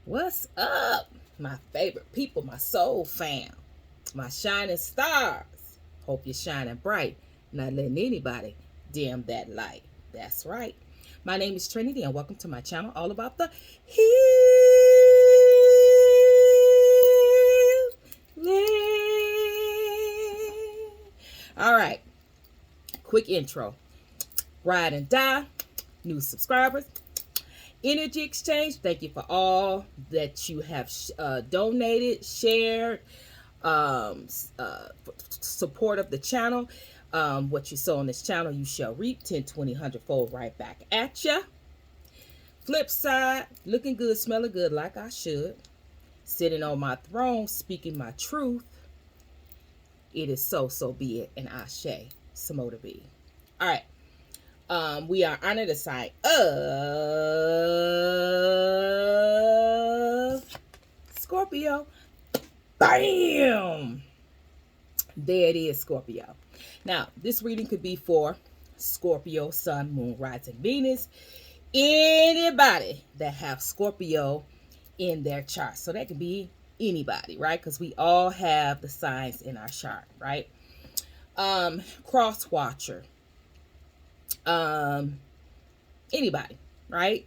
What's up, my favorite people, my soul fam, my shining stars? Hope you're shining bright, not letting anybody dim that light. That's right. My name is Trinity, and welcome to my channel all about the healing. All right, quick intro. Ride and die, new subscribers. Energy exchange, thank you for all that you have donated, shared, support of the channel. What you sow on this channel, you shall reap 10, 20, 100-fold right back at you. Flip side, looking good, smelling good like I should. Sitting on my throne, speaking my truth. It is so be it, and Ashe, Samo to be. All right. We are under the sign of Scorpio. Bam! There it is, Scorpio. Now, this reading could be for Scorpio, Sun, Moon, Rising, Venus. Anybody that have Scorpio in their chart. So that could be anybody, right? Because we all have the signs in our chart, right? Cross watcher. Anybody, right?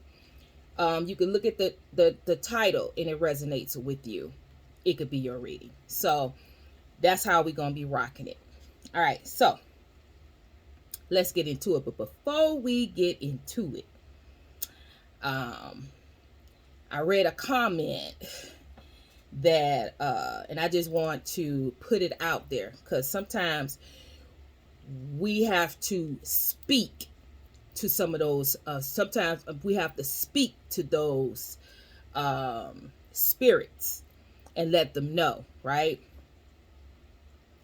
You can look at the title and it resonates with you. It could be your reading. So that's how we're gonna be rocking it. All right, so let's get into it. But before we get into it, I read a comment that and I just want to put it out there because sometimes we have to speak to some of those. Sometimes we have to speak to those spirits and let them know, right?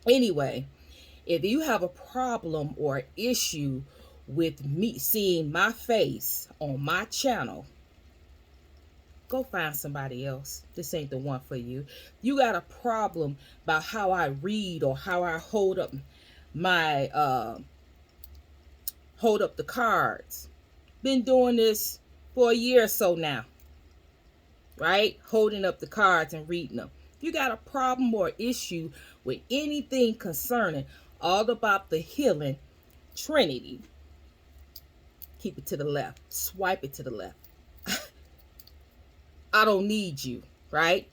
Anyway, if you have a problem or issue with me seeing my face on my channel, go find somebody else. This ain't the one for you. You got a problem about how I read or how I hold up my the cards. Been doing this for a year or so now, right? Holding up the cards and reading them. If you got a problem or issue with anything concerning all about the healing Trinity, keep it to the left. Swipe it to the left. I don't need you, right?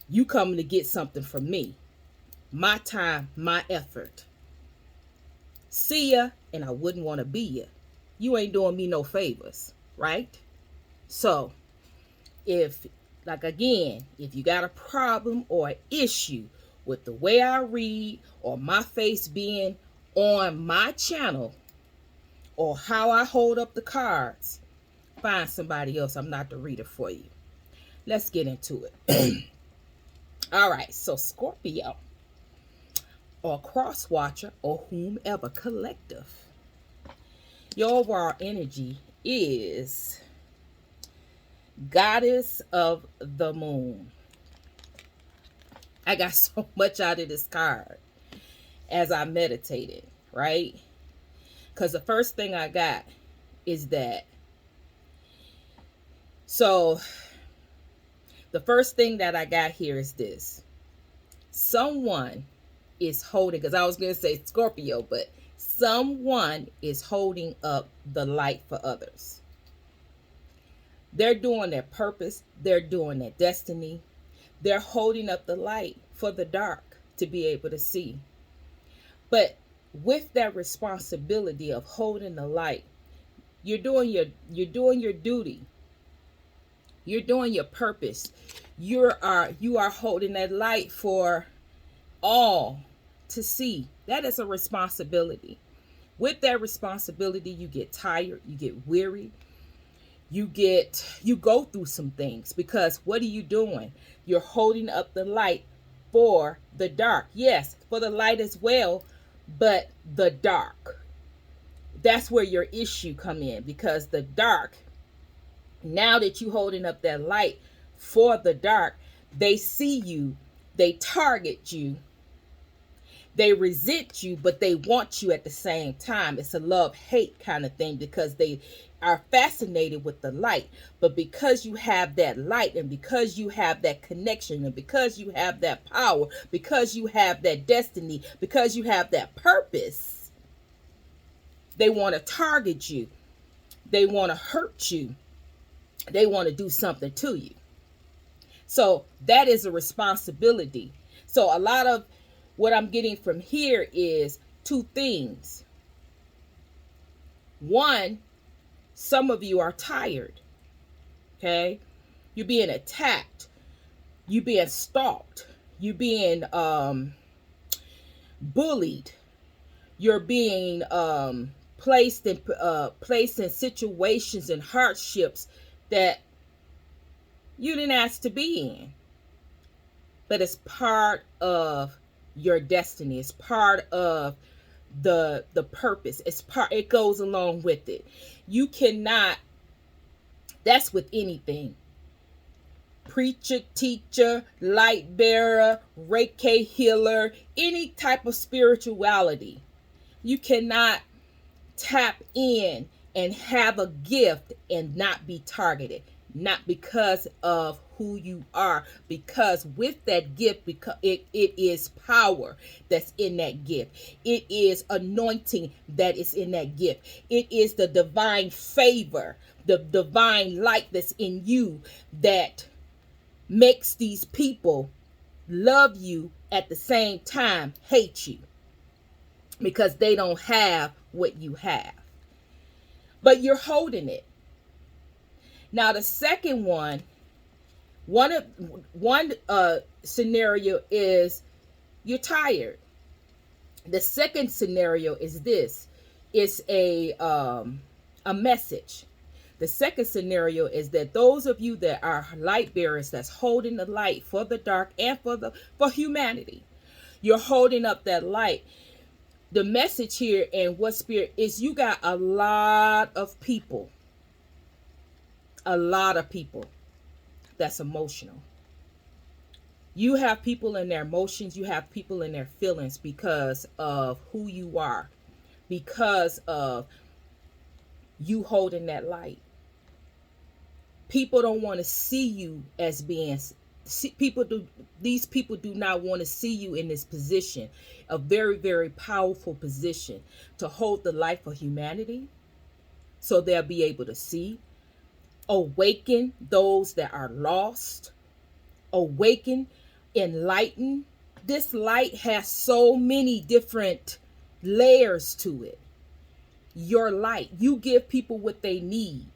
You coming to get something from me. My time, my effort. See ya, and I wouldn't want to be ya. You ain't doing me no favors, right? So, if you got a problem or issue with the way I read or my face being on my channel or how I hold up the cards, find somebody else. I'm not the reader for you. Let's get into it. All right, so Scorpio or cross watcher or whomever collective, your overall energy is goddess of the moon. I got so much out of this card as I meditated, right? Because the first thing I got is that. So the first thing that I got here is this. Someone is holding, because I was going to say Scorpio, but someone is holding up the light for others. They're doing their purpose. They're doing their destiny. They're holding up the light for the dark to be able to see. But with that responsibility of holding the light, you're doing your duty. You're doing your purpose. You are holding that light for all to see. That is a responsibility. With that responsibility, you get tired, you get weary, you go through some things, because what are you doing? You're holding up the light for the dark. Yes, for the light as well, but the dark. That's where your issue come in, because the dark, now that you holding up that light for the dark, they see you, they target you, They resent you, but they want you at the same time. It's a love-hate kind of thing because they are fascinated with the light. But because you have that light, and because you have that connection, and because you have that power, because you have that destiny, because you have that purpose, they want to target you. They want to hurt you. They want to do something to you. So that is a responsibility. So a lot of what I'm getting from here is two things. One, some of you are tired. Okay? You're being attacked. You're being stalked. You're being bullied. You're being placed in situations and hardships that you didn't ask to be in. But it's part of your destiny. It's part of the purpose. It goes along with it. You cannot, that's with anything. Preacher, teacher, light bearer, Reiki healer, any type of spirituality. You cannot tap in and have a gift and not be targeted. Not because of who you are, because with that gift, because it is power that's in that gift. It is anointing that is in that gift. It is the divine favor, the divine light that's in you that makes these people love you at the same time hate you, because they don't have what you have. But you're holding it. Now the second one scenario is you're tired. The second scenario is this. It's a message. The second scenario is that those of you that are light bearers, that's holding the light for the dark and for humanity, you're holding up that light. The message here and what spirit is, you got a lot of people that's emotional. You have people in their emotions, you have people in their feelings because of who you are, because of you holding that light. People don't want to see you as being, these people do not want to see you in this position, a very, very powerful position to hold the light for humanity, so they'll be able to see, awaken those that are lost, awaken, enlighten. This light has so many different layers to it. Your light, you give people what they need.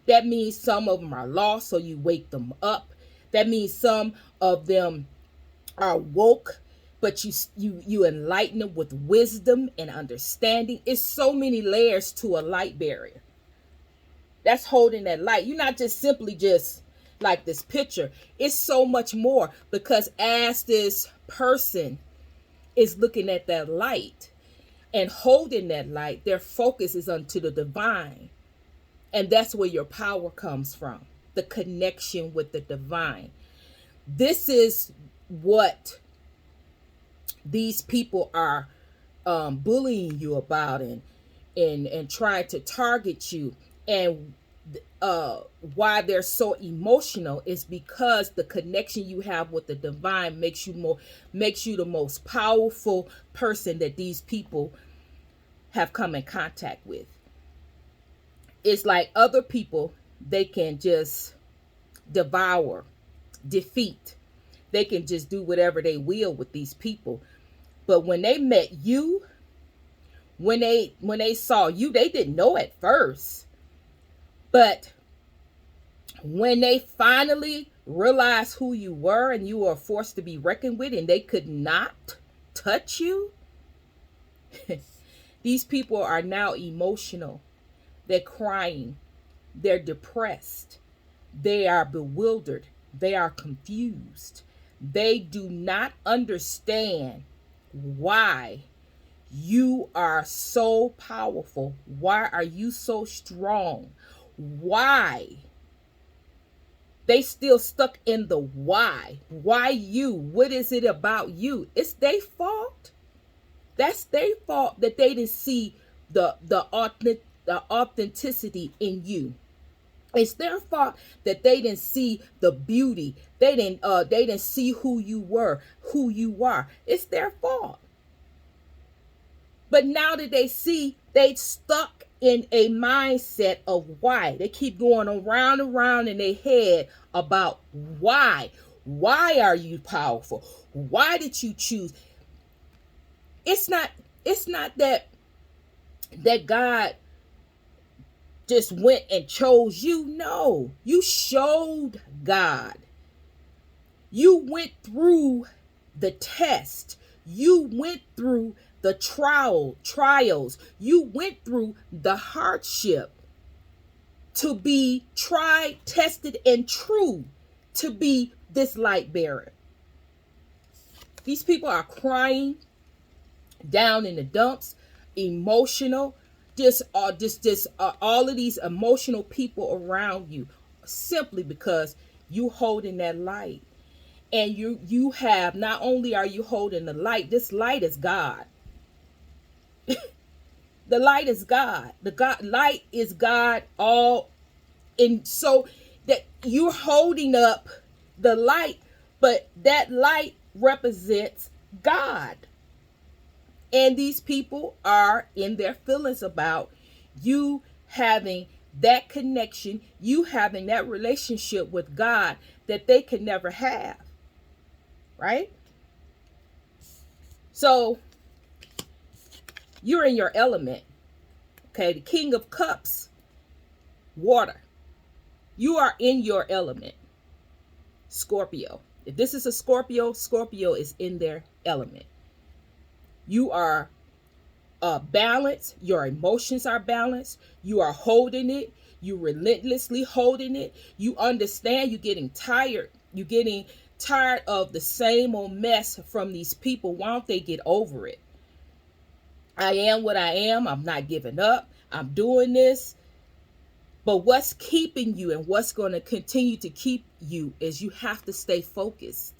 That means some of them are lost, so you wake them up. That means some of them are woke, but you enlighten them with wisdom and understanding. It's so many layers to a light barrier. That's holding that light. You're not just simply just like this picture. It's so much more, because as this person is looking at that light and holding that light, their focus is unto the divine. And that's where your power comes from, the connection with the divine. This is what these people are bullying you about and trying to target you. And why they're so emotional is because the connection you have with the divine makes you the most powerful person that these people have come in contact with. It's like other people, they can just devour, defeat. They can just do whatever they will with these people. But when they met you, when they saw you, they didn't know at first. But when they finally realized who you were and you were forced to be reckoned with, and they could not touch you, these people are now emotional. They're crying. They're depressed. They are bewildered. They are confused. They do not understand why you are so powerful. Why are you so strong? Why? They still stuck in the why. Why you? What is it about you? It's their fault. That's their fault that they didn't see the authenticity in you. It's their fault that they didn't see the beauty. They didn't see who you were, who you are. It's their fault. But now that they see, they stuck in a mindset of why. They keep going around and around in their head about why. Why are you powerful? Why did you choose? It's not that God just went and chose you. No, you showed God. You went through the test. You went through the trials. You went through the hardship to be tried, tested, and true to be this light bearer. These people are crying down in the dumps, emotional, all of these emotional people around you, simply because you holding that light. And you have, not only are you holding the light, this light is God. The light is God. Light is God. All and so that you're holding up the light, but that light represents God. And these people are in their feelings about you having that connection, you having that relationship with God that they could never have. Right? So you're in your element. Okay, the King of Cups, water. You are in your element. Scorpio. If this is a Scorpio, Scorpio is in their element. You are balanced. Your emotions are balanced. You are holding it. You relentlessly holding it. You understand you're getting tired. You're getting tired of the same old mess from these people. Why don't they get over it? I am what I am. I'm not giving up. I'm doing this. But what's keeping you and what's going to continue to keep you is you have to stay focused.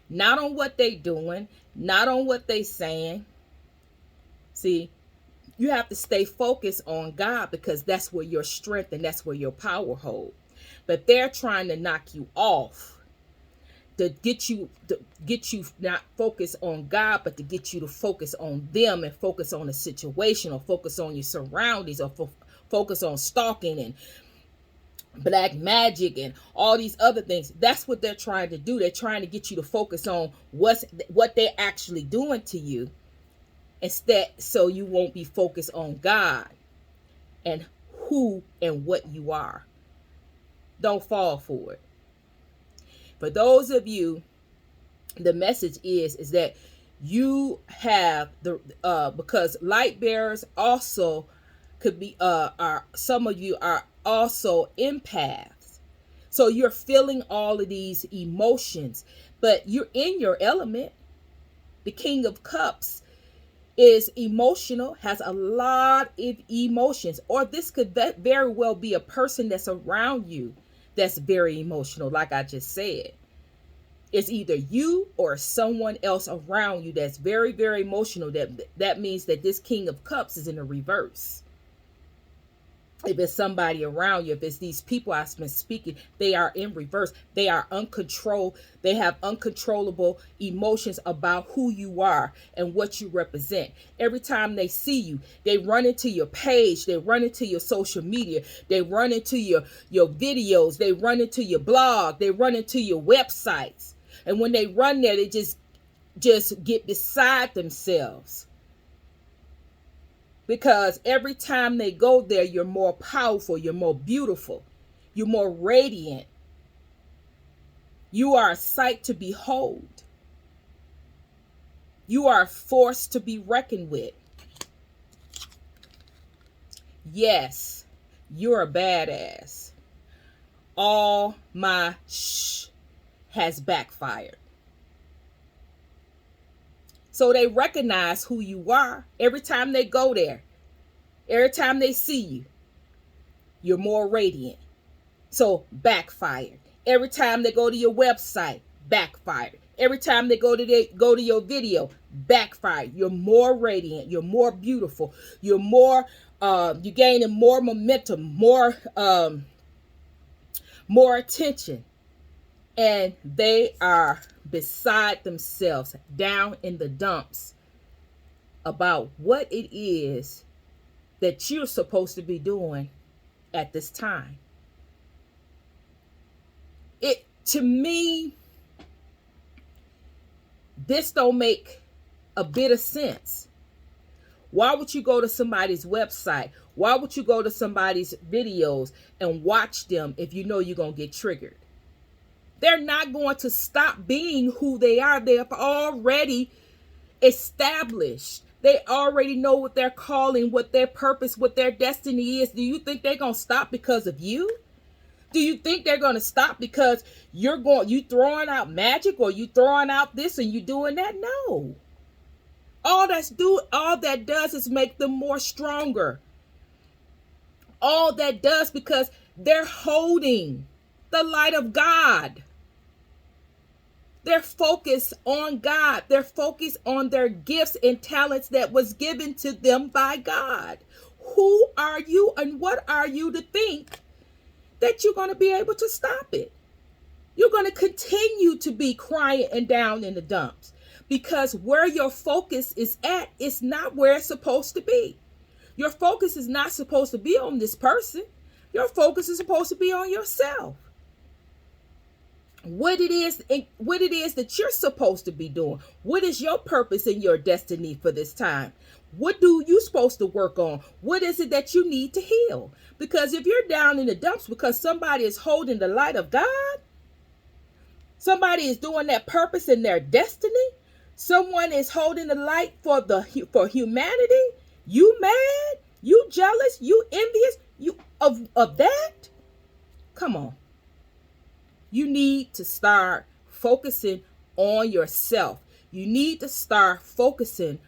Not on what they're doing, not on what they're saying. See, you have to stay focused on God, because that's where your strength and that's where your power holds. But they're trying to knock you off. To get you not focus on God, but to get you to focus on them and focus on the situation, or focus on your surroundings, or focus on stalking and black magic and all these other things. That's what they're trying to do. They're trying to get you to focus on what they're actually doing to you, instead, so you won't be focused on God and who and what you are. Don't fall for it. For those of you, the message is that you have the because light bearers also could be are, some of you are also empaths. So you're feeling all of these emotions, but you're in your element. The King of Cups is emotional, has a lot of emotions, or this could very well be a person that's around you that's very emotional. Like I just said, it's either you or someone else around you that's very, very emotional. That means that this King of Cups is in the reverse. If it's somebody around you, if it's these people I've been speaking, they are in reverse. They are uncontrolled. They have uncontrollable emotions about who you are and what you represent. Every time they see you, they run into your page. They run into your social media. They run into your videos. They run into your blog. They run into your websites. And when they run there, they just get beside themselves. Because every time they go there, you're more powerful, you're more beautiful, you're more radiant. You are a sight to behold. You are a force to be reckoned with. Yes, you're a badass. All my shh has backfired. So they recognize who you are every time they go there. Every time they see you, you're more radiant. So backfired. Every time they go to your website, backfired. Every time they go to your video, backfire. You're more radiant. You're more beautiful. You're more. You're gaining more momentum, more attention, and they are beside themselves, down in the dumps about what it is that you're supposed to be doing at this time. It, to me, this don't make a bit of sense. Why would you go to somebody's website? Why would you go to somebody's videos and watch them if you know you're going to get triggered? They're not going to stop being who they are. They have already established. They already know what their calling, what their purpose, what their destiny is. Do you think they're going to stop because of you? Do you think they're going to stop because you throwing out magic, or you throwing out this and you doing that? No. All that does is make them more stronger. All that does, because they're holding the light of God. They're focused on God. They're focused on their gifts and talents that was given to them by God. Who are you and what are you to think that you're going to be able to stop it? You're going to continue to be crying and down in the dumps, because where your focus is at is not where it's supposed to be. Your focus is not supposed to be on this person. Your focus is supposed to be on yourself. What it is that you're supposed to be doing. What is your purpose and your destiny for this time? What do you supposed to work on? What is it that you need to heal? Because if you're down in the dumps because somebody is holding the light of God, somebody is doing that purpose in their destiny, someone is holding the light for humanity, you mad, you jealous, you envious, you of that? Come on. You need to start focusing on yourself. You need to start focusing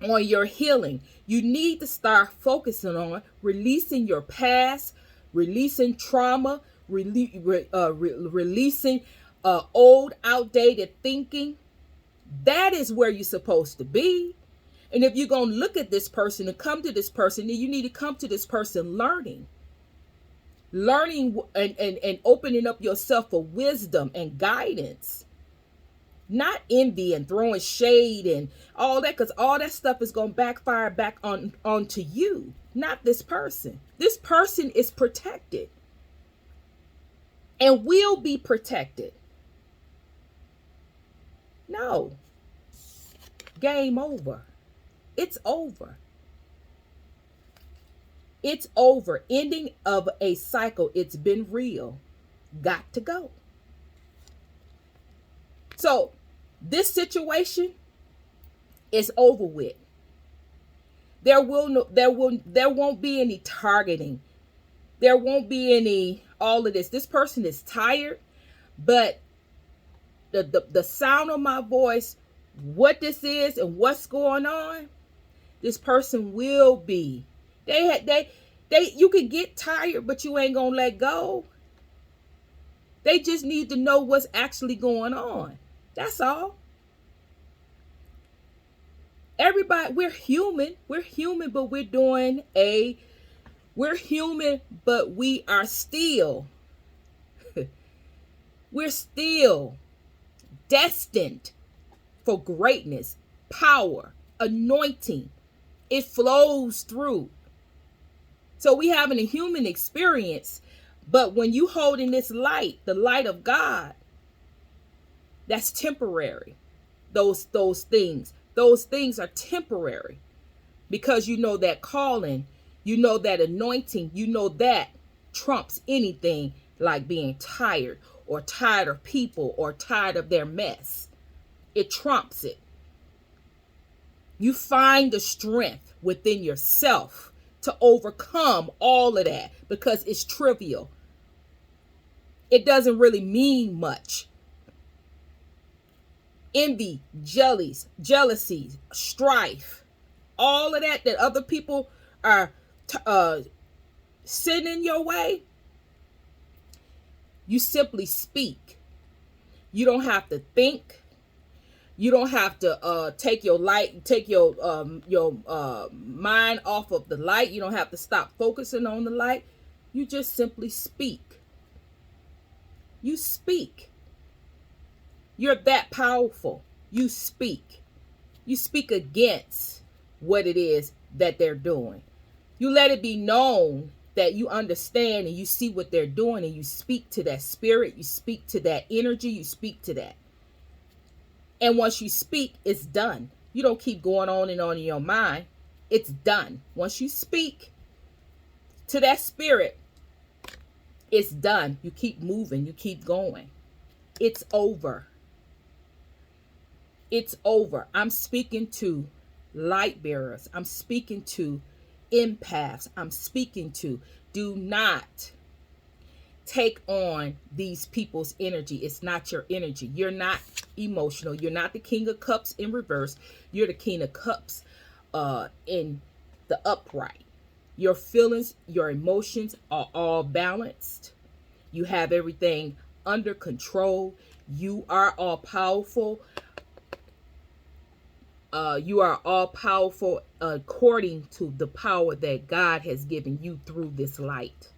on your healing. You need to start focusing on releasing your past, releasing trauma, releasing old, outdated thinking. That is where you're supposed to be. And if you're going to look at this person and come to this person, then you need to come to this person learning and opening up yourself for wisdom and guidance, not envy and throwing shade and all that, because all that stuff is going to backfire back onto you, not this person. This person is protected and will be protected. No. Game over. It's over. It's over. Ending of a cycle. It's been real. Got to go. So this situation is over with. There won't be any targeting. There won't be any all of this. This person is tired, but the sound of my voice, what this is and what's going on, this person will be. You can get tired, but you ain't gonna let go. They just need to know what's actually going on. That's all. Everybody, we're human, but we're human, but we are still, we're still destined for greatness, power, anointing. It flows through. So we having a human experience, but when you holding this light, the light of God, that's temporary. Those things are temporary, because you know that calling, you know that anointing, you know that trumps anything like being tired of people or tired of their mess. It trumps it. You find the strength within yourself to overcome all of that, because it's trivial. It doesn't really mean much. Envy, jealousy, strife, all of that other people are sending your way, you simply speak. You don't have to think. You don't have to take your mind off of the light. You don't have to stop focusing on the light. You just simply speak. You speak. You're that powerful. You speak. You speak against what it is that they're doing. You let it be known that you understand and you see what they're doing, and you speak to that spirit, you speak to that energy, you speak to that. And once you speak, it's done. You don't keep going on and on in your mind. It's done. Once you speak to that spirit, it's done. You keep moving, you keep going. It's over. It's over. I'm speaking to light bearers. I'm speaking to empaths. I'm speaking to, do not take on these people's energy. It's not your energy. You're not emotional. You're not the King of Cups in reverse. You're the King of Cups in the upright. Your feelings, your emotions are all balanced. You have everything under control. You are all powerful. You are all powerful according to the power that God has given you through this light.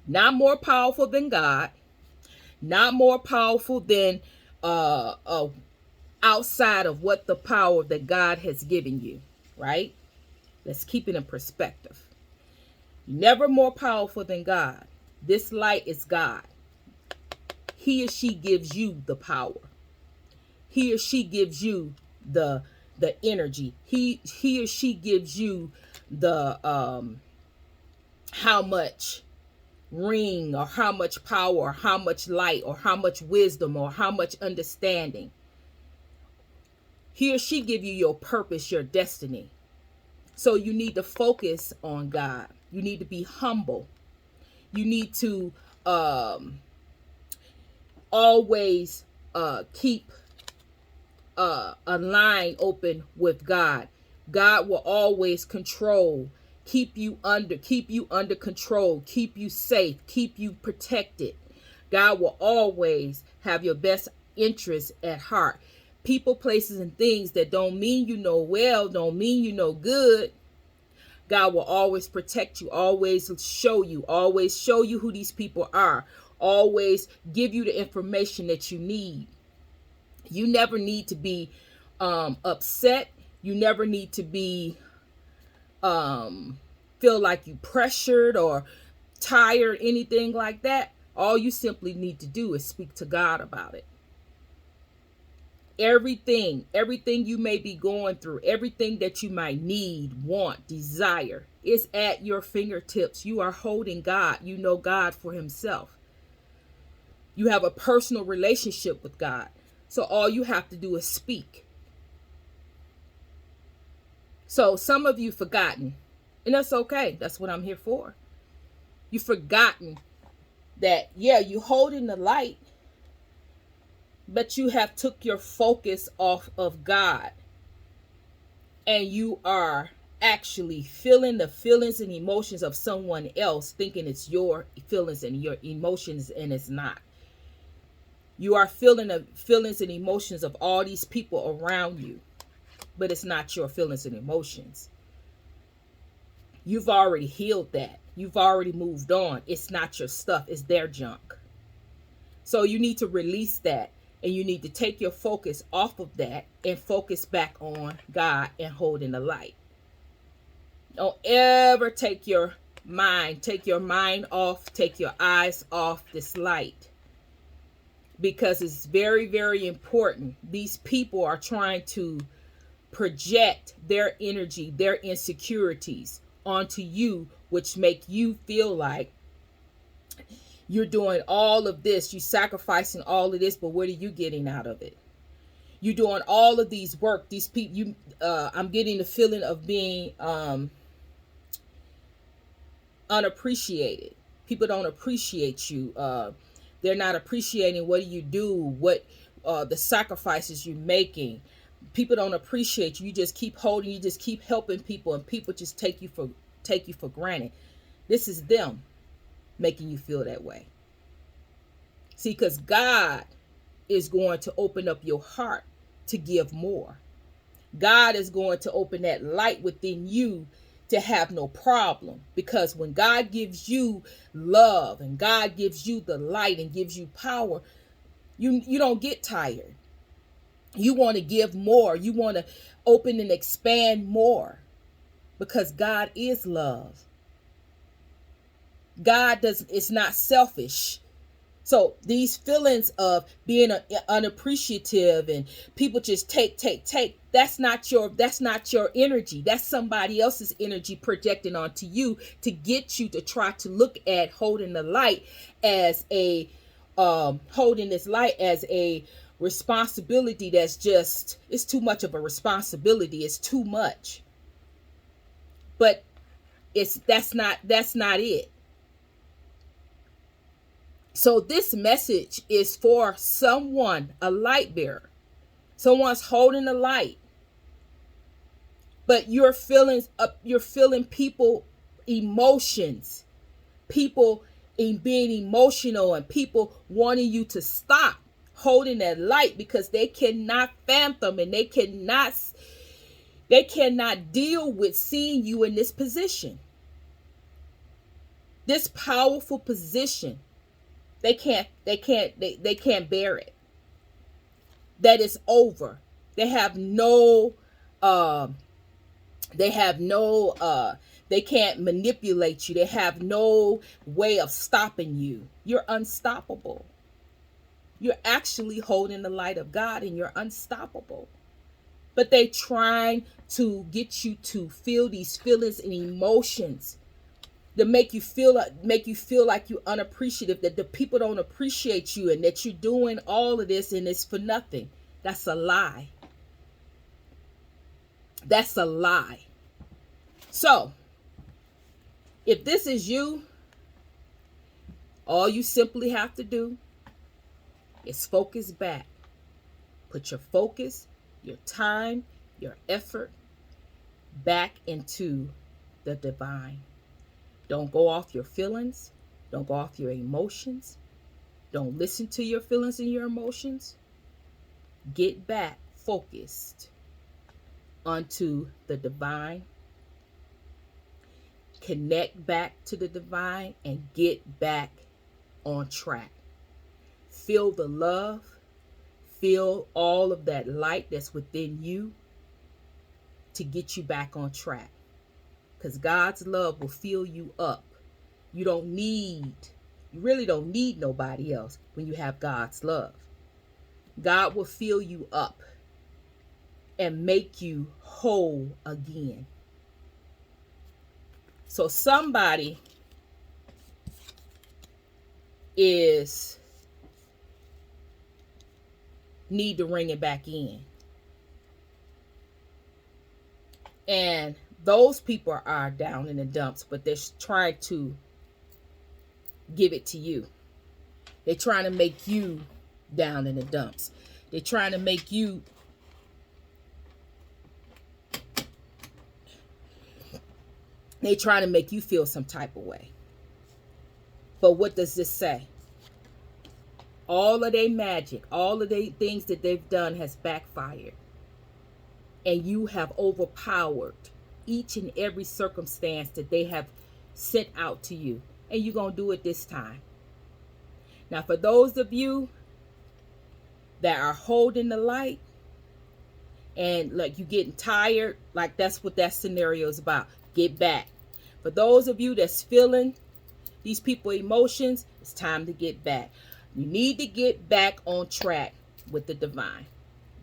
Not more powerful than God. Not more powerful than outside of what the power that God has given you, right? Let's keep it in perspective. Never more powerful than God. This light is God. He or she gives you the power. He or she gives you the energy. He or she gives you the how much ring or how much power or how much light or how much wisdom or how much understanding. He or she give you your purpose, your destiny. So you need to focus on God. You need to be humble. You need to always keep a line open with God. God will always keep you under control, keep you safe, keep you protected. God will always have your best interests at heart. People, places, and things that don't mean you no well, don't mean you no good. God will always protect you, always show you who these people are, always give you the information that you need. You never need to be upset. You never need to be feel like you pressured or tired, anything like that. All you simply need to do is speak to God about it. Everything you may be going through, everything that you might need, want, desire, is at your fingertips. You are holding God. You know God for himself. You have a personal relationship with God. So all you have to do is speak. So some of you forgotten, and that's okay. That's what I'm here for. You've forgotten that, yeah, you holding the light, but you have took your focus off of God, and you are actually feeling the feelings and emotions of someone else, thinking it's your feelings and your emotions, and it's not. You are feeling the feelings and emotions of all these people around you, but it's not your feelings and emotions. You've already healed that. You've already moved on. It's not your stuff. It's their junk. So you need to release that, and you need to take your focus off of that and focus back on God and holding the light. Don't ever take your mind off, take your eyes off this light, because it's very, very important. These people are trying to project their energy, their insecurities onto you, which make you feel like you're doing all of this, you sacrificing all of this, but what are you getting out of it? You're doing all of these work, these people, I'm getting the feeling of being unappreciated. People don't appreciate you. They're not appreciating what you do, what the sacrifices you're making. People don't appreciate you. You just keep holding, you just keep helping people, and people just take you for granted. This is them making you feel that way. See, because God is going to open up your heart to give more. God is going to open that light within you to have no problem. Because when God gives you love and God gives you the light and gives you power, you don't get tired. You want to give more. You want to open and expand more, because God is love. God does, it's not selfish. So these feelings of being unappreciative and people just take, that's not your energy. That's somebody else's energy projecting onto you to get you to try to look at holding the light as a holding this light as a responsibility that's just, it's too much of a responsibility. It's too much. But that's not it. So this message is for someone, a light bearer. Someone's holding the light, but you're feeling people emotions, people in being emotional, and people wanting you to stop holding that light because they cannot fathom and they cannot deal with seeing you in this position, this powerful position. They can't bear it. That it's over. They can't manipulate you. They have no way of stopping you. You're unstoppable. You're actually holding the light of God and you're unstoppable. But they trying to get you to feel these feelings and emotions to make you feel like you're unappreciative, that the people don't appreciate you, and that you're doing all of this and it's for nothing. That's a lie. That's a lie. So, if this is you, all you simply have to do is focus back. Put your focus, your time, your effort back into the divine. Don't go off your feelings. Don't go off your emotions. Don't listen to your feelings and your emotions. Get back focused onto the divine. Connect back to the divine and get back on track. Feel the love. Feel all of that light that's within you to get you back on track. Because God's love will fill you up. You really don't need nobody else when you have God's love. God will fill you up and make you whole again. So somebody need to ring it back in. And those people are down in the dumps, but they're trying to give it to you. They're trying to make you down in the dumps. They're trying to make you feel some type of way. But what does this say? All of their magic, all of the things that they've done has backfired. And you have overpowered each and every circumstance that they have sent out to you. And you're going to do it this time. Now, for those of you that are holding the light and like you getting tired, like that's what that scenario is about. Get back. For those of you that's feeling these people emotions, it's time to get back. You need to get back on track with the divine.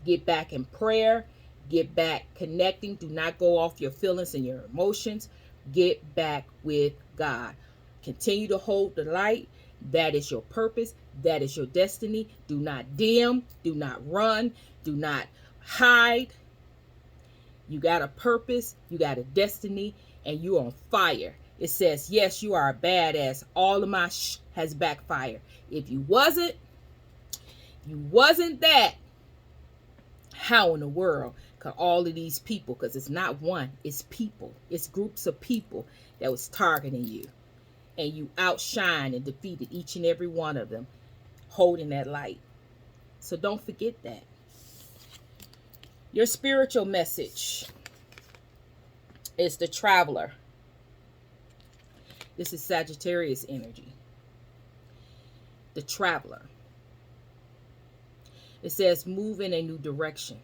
Get back in prayer. Get back connecting. Do not go off your feelings and your emotions. Get back with God. Continue to hold the light. That is your purpose. That is your destiny. Do not dim. Do not run. Do not hide. You got a purpose. You got a destiny. And you're on fire. It says, yes, you are a badass. All of my has backfired. If you wasn't that, how in the world could all of these people, because it's not one, it's people, it's groups of people that was targeting you, and you outshined and defeated each and every one of them, holding that light. So don't forget that. Your spiritual message is the traveler. This is Sagittarius energy. The traveler. It says move in a new direction.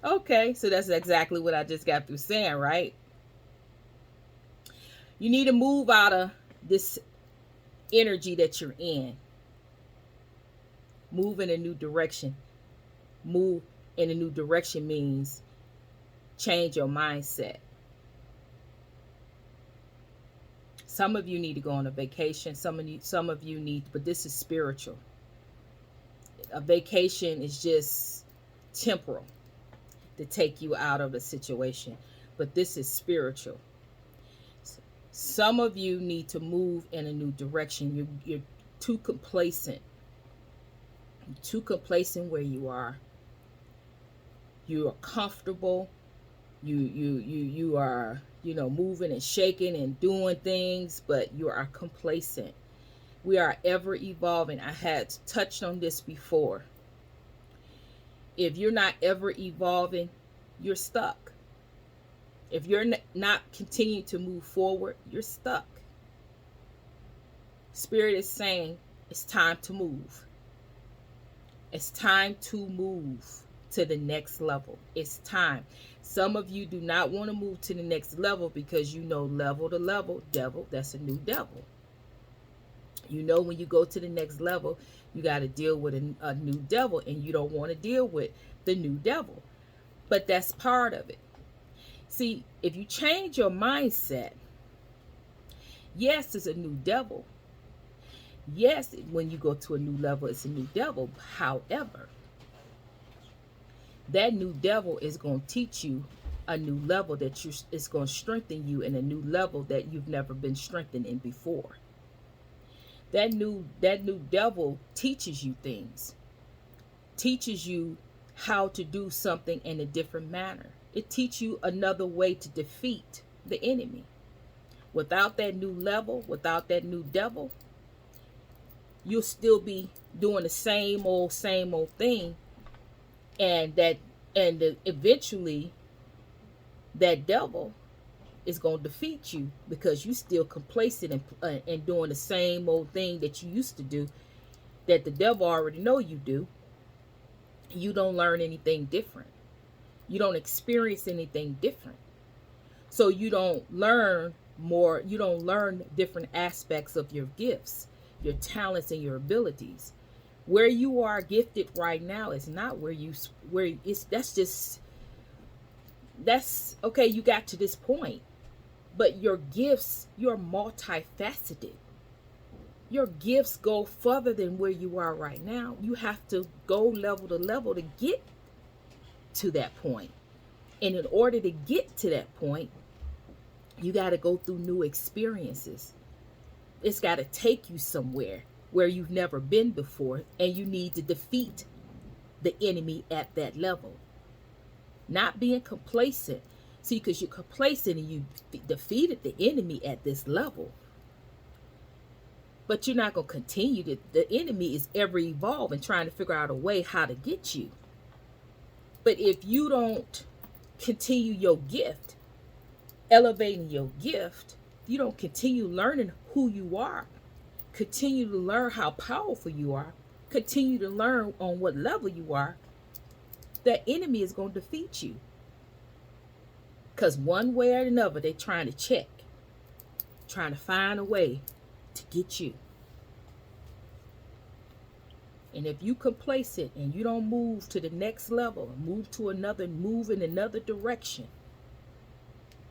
Okay, so that's exactly what I just got through saying, right? You need to move out of this energy that you're in. Move in a new direction. Move in a new direction means change your mindset. Some of you need to go on a vacation. Some of you need, but this is spiritual. A vacation is just temporal to take you out of the situation, but this is spiritual. Some of you need to move in a new direction. You're too complacent. You're too complacent where you are. You are comfortable. You are, moving and shaking and doing things, but you are complacent. We are ever evolving. I had touched on this before. If you're not ever evolving, you're stuck. If you're not continuing to move forward, you're stuck. Spirit is saying it's time to move. It's time to move to the next level. It's time. Some of you do not want to move to the next level because level to level, devil, that's a new devil. When you go to the next level, you got to deal with a new devil, and you don't want to deal with the new devil. But that's part of it. See, if you change your mindset, yes, it's a new devil. Yes, when you go to a new level, it's a new devil. However, that new devil is going to teach you a new level it's going to strengthen you in a new level that you've never been strengthened in before. That new devil teaches you things. Teaches you how to do something in a different manner. It teaches you another way to defeat the enemy. Without that new level, without that new devil, you'll still be doing the same old thing, and eventually that devil is going to defeat you because you still complacent and doing the same old thing that you used to do, that the devil already know you do. You don't learn anything different. You don't experience anything different. So you don't learn more. You don't learn different aspects of your gifts, your talents, and your abilities. Where you are gifted right now is not that's okay. You got to this point, but your gifts, you're multifaceted. Your gifts go further than where you are right now. You have to go level to level to get to that point. And in order to get to that point, you got to go through new experiences. It's got to take you somewhere where you've never been before, and you need to defeat the enemy at that level. Not being complacent. See, because you're complacent and you defeated the enemy at this level. But you're not going to continue. The enemy is ever evolving, trying to figure out a way how to get you. But if you don't continue your gift, elevating your gift, you don't continue learning who you are, continue to learn how powerful you are, continue to learn on what level you are, that enemy is going to defeat you. Because one way or another, they're trying to check, trying to find a way to get you. And if you complacent and you don't move to the next level, move in another direction,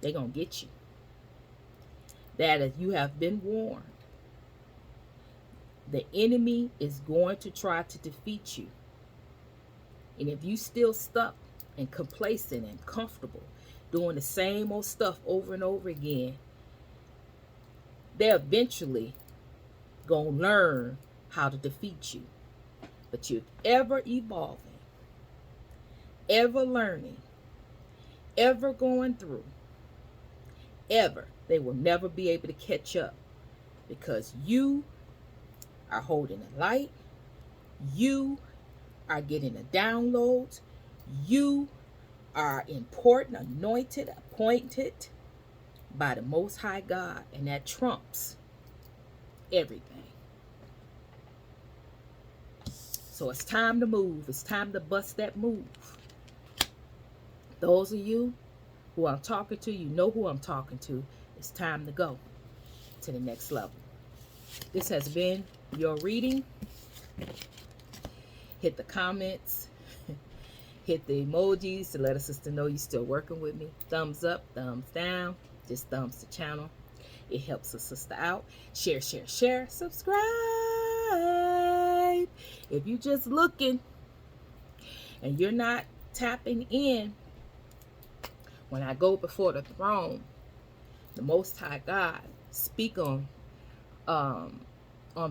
they're going to get you. That is, you have been warned. The enemy is going to try to defeat you. And if you still stuck and complacent and comfortable, doing the same old stuff over and over again, they're eventually going to learn how to defeat you. But you're ever evolving, ever learning, ever going through, ever. They will never be able to catch up because you are holding the light, You are getting the downloads. You are important, anointed, appointed by the Most High God, and that trumps everything. So it's time to move. It's time to bust that move. Those of you who I'm talking to, you know who I'm talking to. It's time to go to the next level. This has been your reading. Hit the comments. Hit the emojis to let a sister know you're still working with me. Thumbs up, thumbs down. Just thumbs the channel. It helps a sister out. Share, share, share. Subscribe. If you're just looking and you're not tapping in, when I go before the throne, the Most High God, speak on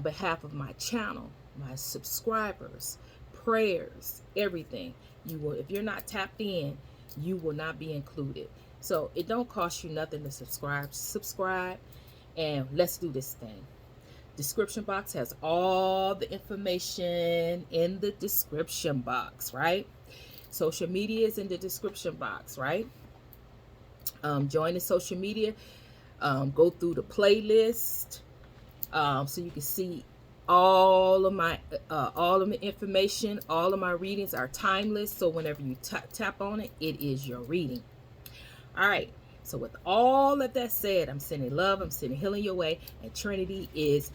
behalf of my channel, my subscribers, prayers, everything. You will, if you're not tapped in, you will not be included. So it don't cost you nothing to subscribe. Subscribe, and let's do this thing. Description box has all the information in the description box, right? Social media is in the description box, right? Join the social media. Go through the playlist so you can see all of my information. All of my readings are timeless, so whenever you tap on it, it is your reading. All right, so with all of that said, I'm sending love, I'm sending healing your way, and Trinity is